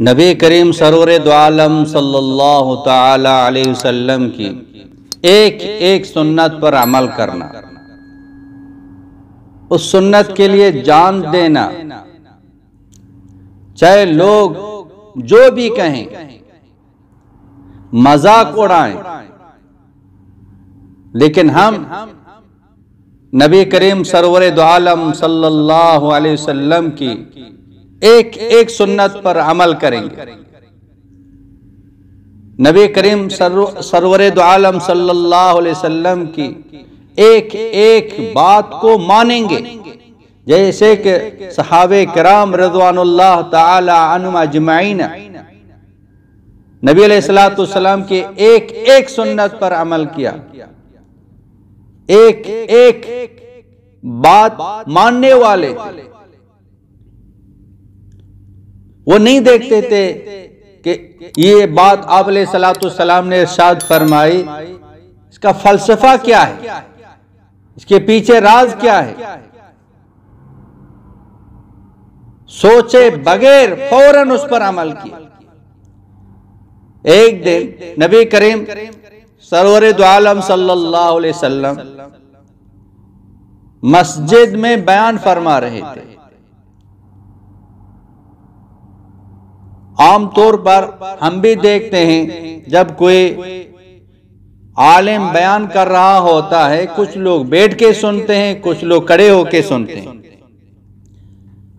نبی کریم سرور دو عالم صلی اللہ تعالی علیہ وسلم کی ایک ایک سنت پر عمل کرنا، اس سنت کے لیے جان دینا، چاہے لوگ جو بھی کہیں، مذاق اڑائیں، لیکن ہم نبی کریم سرور دو عالم صلی اللہ علیہ وسلم کی ایک ایک سنت پر عمل کریں گے۔ نبی کریم سرور دو عالم صلی اللہ علیہ وسلم کی ایک ایک بات کو مانیں گے، جیسے کہ صحابہ کرام رضوان اللہ تعالی عنہم اجمعین نبی علیہ السلام کی ایک ایک سنت پر عمل کیا، ایک ایک بات ماننے والے تھے۔ وہ نہیں دیکھتے تھے کہ یہ بات آپ علیہ السلام نے ارشاد فرمائی، اس کا فلسفہ کیا ہے، اس کے پیچھے راز کیا ہے، سوچے بغیر فوراً اس پر عمل کیا۔ ایک دن نبی کریم سرور دو عالم صلی اللہ علیہ وسلم مسجد میں بیان فرما رہے تھے۔ عام طور پر ہم بھی دیکھتے ہیں جب کوئی عالم بیان کر رہا ہوتا ہے، کچھ لوگ بیٹھ کے سنتے ہیں، کچھ لوگ کھڑے ہو کے سنتے ہیں۔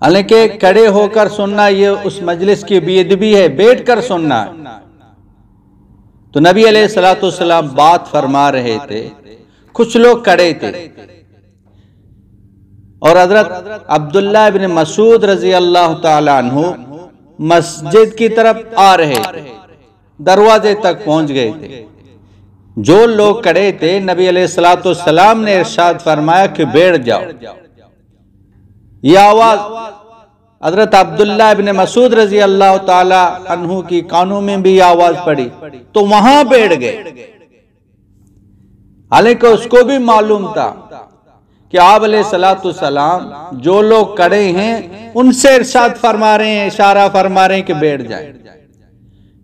حالانکہ کھڑے ہو کر سننا یہ اس مجلس کی بے ادبی ہے، بیٹھ کر سننا ہے۔ تو نبی علیہ السلام بات فرما رہے تھے، کچھ لوگ کھڑے تھے، اور حضرت عبداللہ ابن مسعود رضی اللہ تعالیٰ عنہ مسجد کی طرف آ رہے تھے، دروازے تک پہنچ گئے تھے۔ جو لوگ کھڑے تھے نبی علیہ السلام نے ارشاد فرمایا کہ بیٹھ جاؤ۔ یہ آواز حضرت عبداللہ ابن مسعود رضی اللہ تعالی عنہ کی کانوں میں بھی یہ آواز پڑی تو وہاں بیٹھ گئے، حالانکہ اس کو بھی معلوم تھا کہ آپ علیہ السلام جو لوگ کھڑے ہیں ان سے ارشاد فرما رہے ہیں، اشارہ فرما رہے ہیں کہ بیٹھ جائیں۔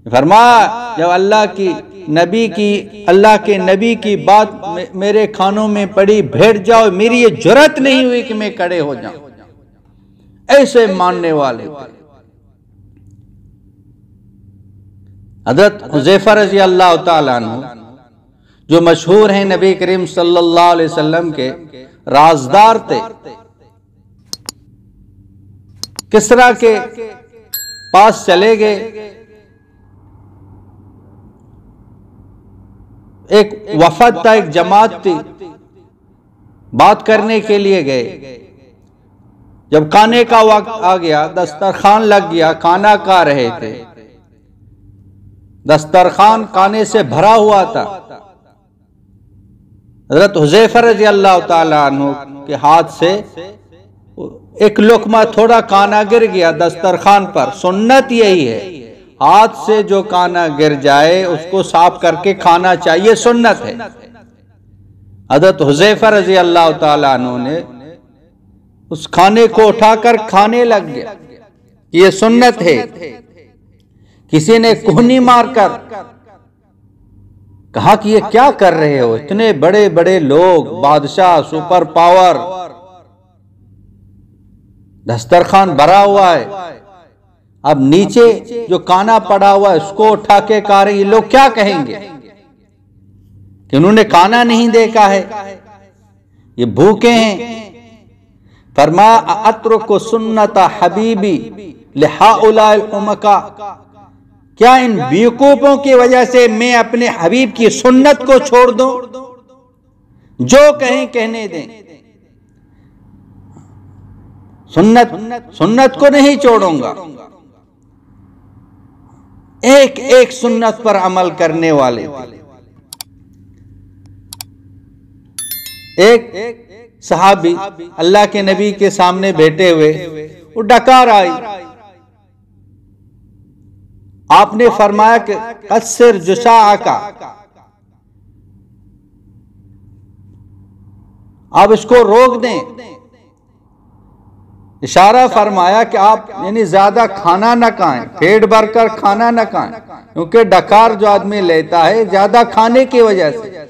فرمایا جب اللہ کے نبی کی بات میرے کانوں میں پڑی، بیٹھ جاؤ، میری یہ جرات نہیں ہوئی کہ میں کھڑے ہو جاؤں۔ ایسے ماننے والے تھے۔ حضرت حذیفہ رضی اللہ تعالیٰ عنہ جو مشہور ہیں نبی کریم صلی اللہ علیہ وسلم کے رازدار تھے، کسرا کے پاس چلے گئے، ایک وفد تھا، ایک جماعت تھی، بات کرنے کے لیے گئے۔ جب کھانے کا وقت آ گیا، دسترخوان لگ گیا، کھانا کھا رہے تھے، دسترخوان کھانے سے بھرا ہوا تھا۔ حضرت حذیفہ رضی اللہ تعالیٰ عنہ کے ہاتھ سے ایک لقمہ تھوڑا کھانا گر گیا دسترخوان پر۔ سنت یہی ہے، ہاتھ سے جو کھانا گر جائے اس کو صاف کر کے کھانا چاہیے، سنت ہے۔ حضرت حذیفہ رضی اللہ تعالیٰ عنہ نے اس کھانے کو اٹھا کر کھانے لگ گیا، یہ سنت ہے۔ کسی نے کوہنی مار کر کہا کہ یہ کیا کر رہے ہو، اتنے بڑے بڑے لوگ، بادشاہ، سپر پاور، دسترخوان بھرا ہوا ہے، اب نیچے جو کھانا پڑا ہوا ہے اس کو اٹھا کے کھا رہے، یہ لوگ کیا کہیں گے کہ انہوں نے کھانا نہیں دیکھا ہے، یہ بھوکے ہیں۔ فرمایا اترک سنت حبیبی لہؤلاء الحمقاء، کیا ان بیوقوفوں کی وجہ سے میں اپنے حبیب کی سنت کو چھوڑ دوں؟ جو کہیں کہنے دیں، سنت کو نہیں چھوڑوں گا۔ ایک ایک سنت پر عمل کرنے والے تھے۔ ایک صحابی اللہ کے نبی کے سامنے بیٹھے ہوئے، وہ ڈکار آئی، آپ نے فرمایا کہ قصر جشاعک، آپ اس کو روک دیں، اشارہ فرمایا کہ آپ یعنی زیادہ کھانا نہ کھائیں، پیٹ بھر کر کھانا نہ کھائیں، کیونکہ ڈکار جو آدمی لیتا ہے زیادہ کھانے کی وجہ سے۔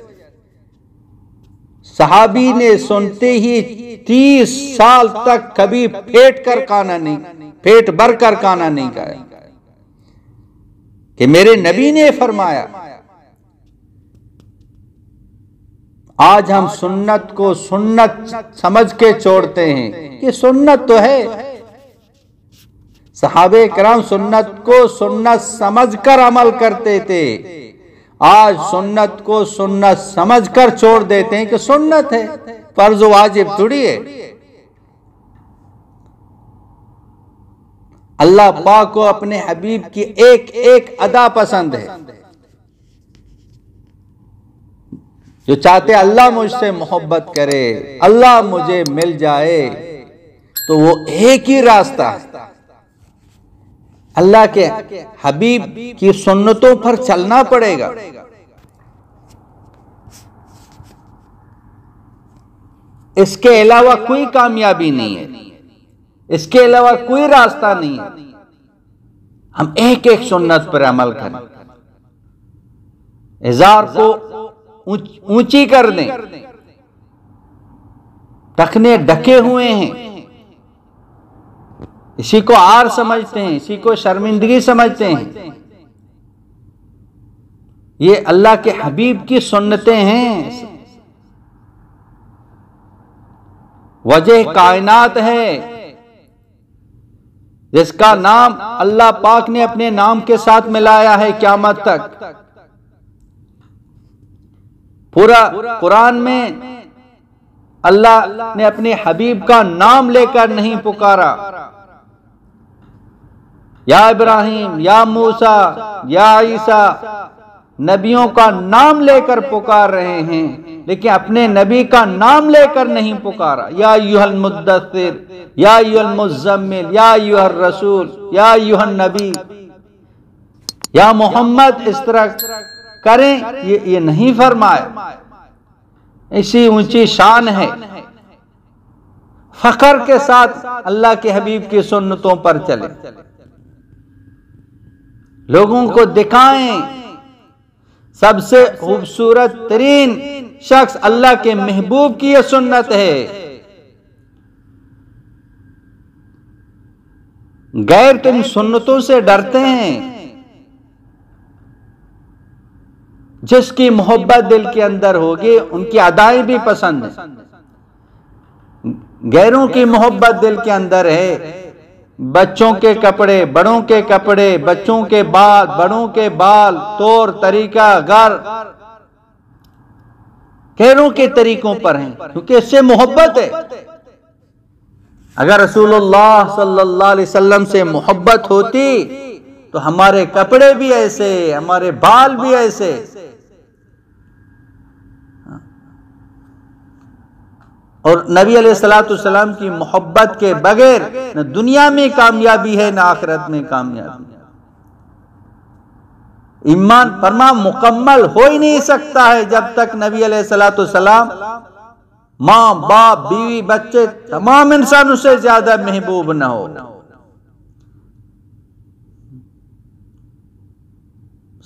صحابی نے سنتے ہی 30 سال تک کبھی پیٹ بھر کر کھانا نہیں کھایا، کہ میرے نبی نے فرمایا۔ آج ہم سنت کو سنت سمجھ کے چھوڑتے ہیں کہ سنت تو ہے، صحابہ کرام سنت کو سنت سمجھ کر عمل کرتے تھے، آج سنت کو سنت سمجھ کر چھوڑ دیتے ہیں کہ سنت ہے، فرض و واجب تھوڑی ہے۔ اللہ پاک کو اپنے حبیب کی ایک ایک ادا پسند ہے، جو چاہتے اللہ مجھ سے محبت کرے، اللہ مجھے مل جائے، تو وہ ایک ہی راستہ ہے، اللہ کے حبیب کی سنتوں پر چلنا پڑے گا۔ اس کے علاوہ کوئی کامیابی نہیں ہے، اس کے علاوہ کوئی راستہ نہیں ہے۔ ہم ایک ایک سنت پر عمل کریں، ازار کو اونچی کر دیں، ٹخنے ڈھکے ہوئے ہیں، اسی کو عار سمجھتے ہیں، اسی کو شرمندگی سمجھتے ہیں۔ یہ اللہ کے حبیب کی سنتیں ہیں، وجہ کائنات ہے، جس کا نام اللہ پاک نے اپنے نام کے ساتھ ملایا ہے قیامت تک۔ پورا قرآن میں اللہ نے اپنے حبیب کا نام لے کر نہیں پکارا، یا ابراہیم، یا موسیٰ، یا عیسیٰ، نبیوں کا نام لے کر پکار رہے ہیں، لیکن اپنے نبی کا نام لے کر نہیں پکارا۔ یا ایھا المدثر، یا ایھا المزمل، یا ایھا الرسول، یا ایھا النبی، یا محمد، اس طرح کریں، یہ نہیں فرمایا۔ اسی اونچی شان ہے، فخر کے ساتھ اللہ کے حبیب کی سنتوں پر چلیں، لوگوں کو دکھائیں سب سے خوبصورت ترین شخص اللہ کے محبوب کی یہ سنت ہے۔ غیر تو ان سنتوں سے ڈرتے ہیں، جس کی محبت دل کے اندر ہوگی ان کی ادائیں بھی پسند ہیں۔ غیروں کی محبت دل کے اندر ہے، بچوں کے کپڑے، بڑوں کے کپڑے، بچوں کے بال، بڑوں کے بال، طور طریقہ گھر غیروں کے طریقوں پر ہیں، کیونکہ اس سے محبت ہے۔ اگر رسول اللہ صلی اللہ علیہ وسلم سے محبت ہوتی تو ہمارے کپڑے بھی ایسے، ہمارے بال بھی ایسے۔ اور نبی علیہ السلام کی محبت کے بغیر نہ دنیا میں کامیابی ہے، نہ آخرت میں کامیابی ہے۔ ایمان فرما مکمل ہو ہی نہیں سکتا ہے جب تک نبی علیہ السلام ماں، باپ، بیوی، بچے، تمام انسانوں سے زیادہ محبوب نہ ہو۔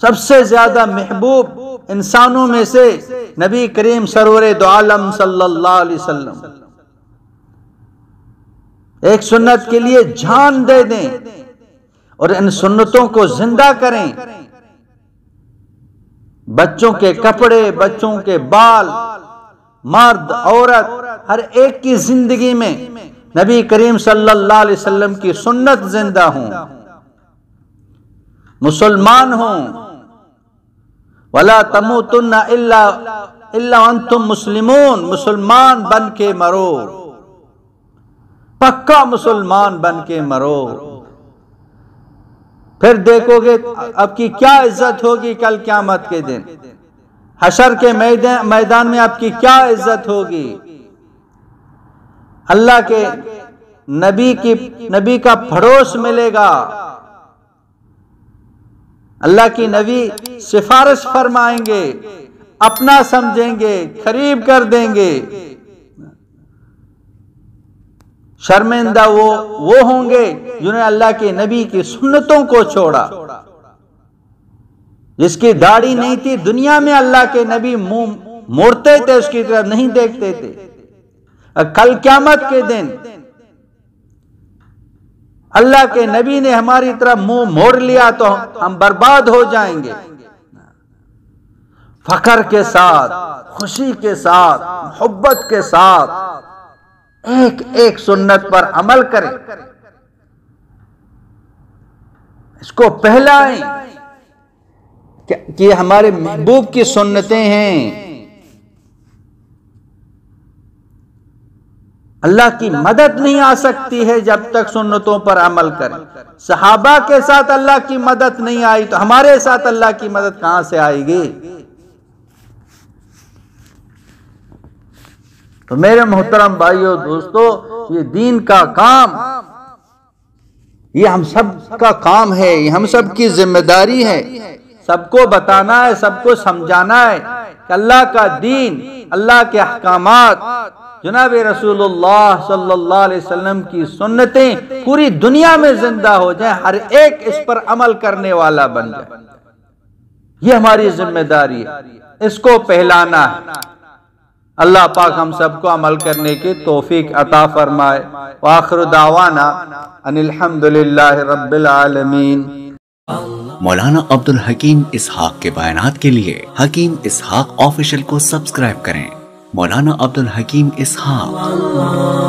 سب سے زیادہ محبوب انسانوں میں سے نبی کریم سرور دو عالم صلی اللہ علیہ وسلم، ایک سنت کے لیے جان دے دیں اور ان سنتوں کو زندہ کریں۔ بچوں کے کپڑے، بچوں کے بال، مرد، عورت، ہر ایک کی زندگی میں نبی کریم صلی اللہ علیہ وسلم کی سنت زندہ ہوں، مسلمان ہوں۔ وَلَا تَمُوتُنَّ إِلَّا وَأَنْتُمْ مُسْلِمُونَ، مسلمان بن کے مرو، پکا مسلمان بن کے مرو، پھر دیکھو گے اب کی کیا عزت ہوگی کل قیامت کے دن، حشر کے میدان میں آپ کی کیا عزت ہوگی۔ اللہ کے نبی کا پڑوس ملے گا، اللہ کی نبی سفارش فرمائیں گے، اپنا سمجھیں گے، قریب کر دیں گے۔ شرمندہ وہ ہوں گے جنہوں نے اللہ کے نبی کی سنتوں کو چھوڑا، جس کی داڑھی نہیں تھی، دنیا میں اللہ کے نبی منہ موڑتے تھے، اس کی طرف نہیں دیکھتے تھے، کل قیامت کے دن اللہ کے نبی نے ہماری طرف منہ موڑ لیا تو ہم برباد ہو جائیں گے۔ فخر کے ساتھ، خوشی کے ساتھ، محبت کے ساتھ ایک ایک سنت پر عمل کریں، اس کو پہلائیں کہ ہمارے محبوب کی سنتیں ہیں۔ اللہ کی مدد نہیں آ سکتی ہے جب تک سنتوں پر عمل کریں۔ صحابہ کے ساتھ اللہ کی مدد نہیں آئی تو ہمارے ساتھ اللہ کی مدد کہاں سے آئے گی؟ تو میرے محترم بھائیو دوستو، یہ دین کا کام، یہ ہم سب کا کام ہے، یہ ہم سب کی ذمہ داری ہے، سب کو بتانا ہے، سب کو سمجھانا ہے کہ اللہ کا دین، اللہ کے احکامات، جناب رسول اللہ صلی اللہ علیہ وسلم کی سنتیں پوری دنیا میں زندہ ہو جائیں، ہر ایک اس پر عمل کرنے والا بن جائے۔ یہ ہماری ذمہ داری ہے، اس کو پہلانا ہے۔ اللہ پاک ہم سب کو عمل کرنے کی توفیق عطا فرمائے۔ وآخر دعوانا ان الحمدللہ رب العالمین۔ مولانا عبدالحکیم اسحاق کے بیانات کے لیے حکیم اسحاق آفیشل کو سبسکرائب کریں۔ مولانا عبدالحکیم اسحاق۔